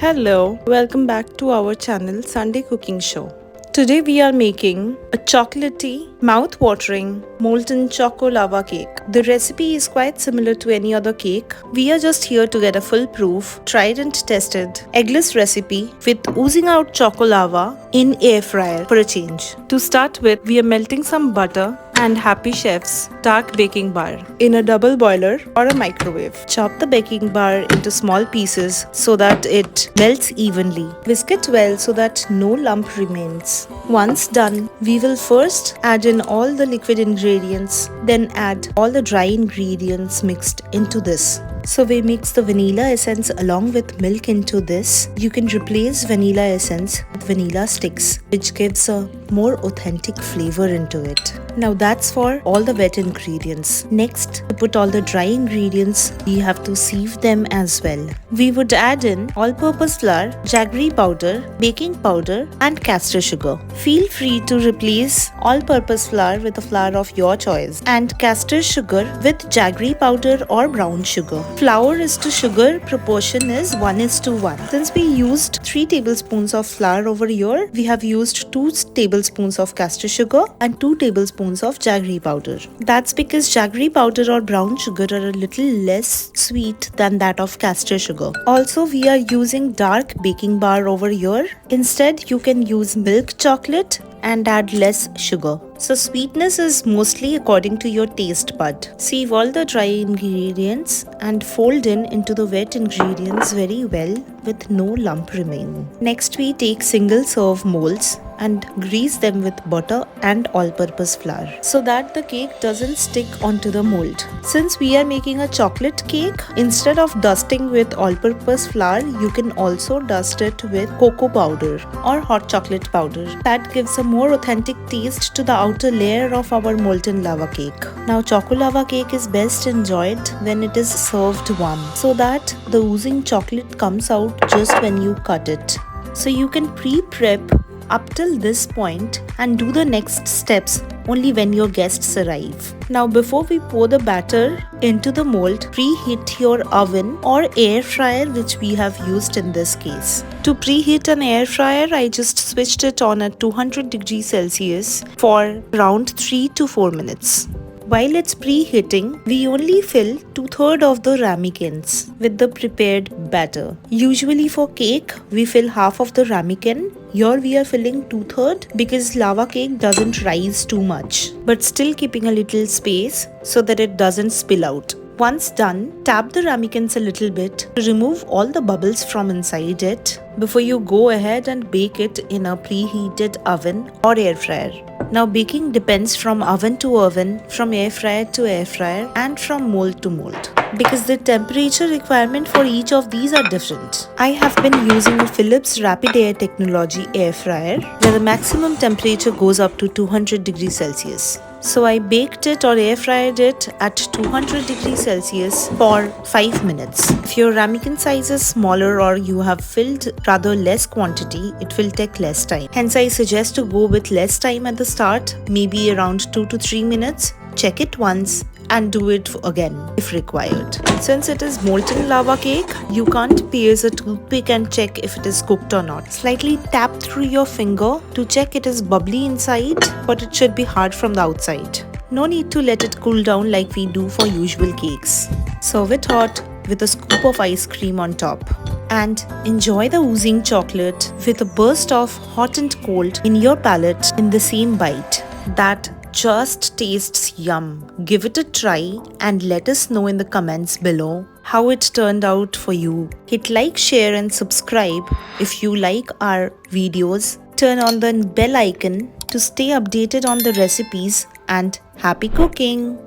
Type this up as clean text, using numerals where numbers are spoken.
Hello, welcome back to our channel Sunday Cooking Show. Today we are making a chocolatey, mouth-watering molten choco lava cake. The recipe is quite similar to any other cake. We are just here to get a foolproof, tried and tested, eggless recipe with oozing out choco lava in air fryer for a change. To start with, we are melting some butter and Happy Chef's dark baking bar in a double boiler or a microwave. Chop the baking bar into small pieces so that it melts evenly. Whisk it well so that no lump remains. Once done, we will first add in all the liquid ingredients, then add all the dry ingredients mixed into this. So we mix the vanilla essence along with milk into this. You can replace vanilla essence with vanilla sticks, which gives a more authentic flavor into it. Now that's for all the wet ingredients. Next, to put all the dry ingredients, we have to sieve them as well. We would add in all-purpose flour, jaggery powder, baking powder and castor sugar. Feel free to replace all-purpose flour with a flour of your choice and castor sugar with jaggery powder or brown sugar. Flour is to sugar proportion is 1:1. Since we used 3 tablespoons of flour over here, we have used 2 tablespoons of castor sugar and 2 tablespoons of jaggery powder. That's because jaggery powder or brown sugar are a little less sweet than that of castor sugar. Also, we are using dark baking bar over here. Instead, you can use milk chocolate and add less sugar. So sweetness is mostly according to your taste bud. Sieve all the dry ingredients and fold into the wet ingredients very well with no lump remaining. Next we take single serve molds and grease them with butter and all-purpose flour so that the cake doesn't stick onto the mold. Since we are making a chocolate cake, instead of dusting with all-purpose flour, you can also dust it with cocoa powder or hot chocolate powder. That gives a more authentic taste to the outer layer of our molten lava cake. Now choco lava cake is best enjoyed when it is served warm so that the oozing chocolate comes out just when you cut it. So you can pre-prep up till this point and do the next steps only when your guests arrive. Now before we pour the batter into the mold, preheat your oven or air fryer, which we have used in this case. To preheat an air fryer, I just switched it on at 200 degrees Celsius for around 3 to 4 minutes. While it's preheating, we only fill 2/3 of the ramekins with the prepared batter. Usually for cake, we fill half of the ramekin. Here we are filling 2/3 because lava cake doesn't rise too much, but still keeping a little space so that it doesn't spill out. Once done, tap the ramekins a little bit to remove all the bubbles from inside it before you go ahead and bake it in a preheated oven or air fryer. Now baking depends from oven to oven, from air fryer to air fryer and from mold to mold, because the temperature requirement for each of these are different. I have been using a Philips Rapid Air Technology air fryer where the maximum temperature goes up to 200 degrees Celsius. So I baked it or air fried it at 200 degrees Celsius for 5 minutes. If your ramekin size is smaller or you have filled rather less quantity, it will take less time. Hence I suggest to go with less time at the start, maybe around 2 to 3 minutes. Check it once and do it again if required. Since it is molten lava cake, you can't pierce a toothpick and check if it is cooked or not. Slightly tap through your finger to check it is bubbly inside, but it should be hard from the outside. No need to let it cool down like we do for usual cakes. Serve it hot with a scoop of ice cream on top. And enjoy the oozing chocolate with a burst of hot and cold in your palate in the same bite. That just tastes yum. Give it a try and let us know in the comments below how it turned out for you. Hit like, share and subscribe if you like our videos. Turn on the bell icon to stay updated on the recipes, and happy cooking!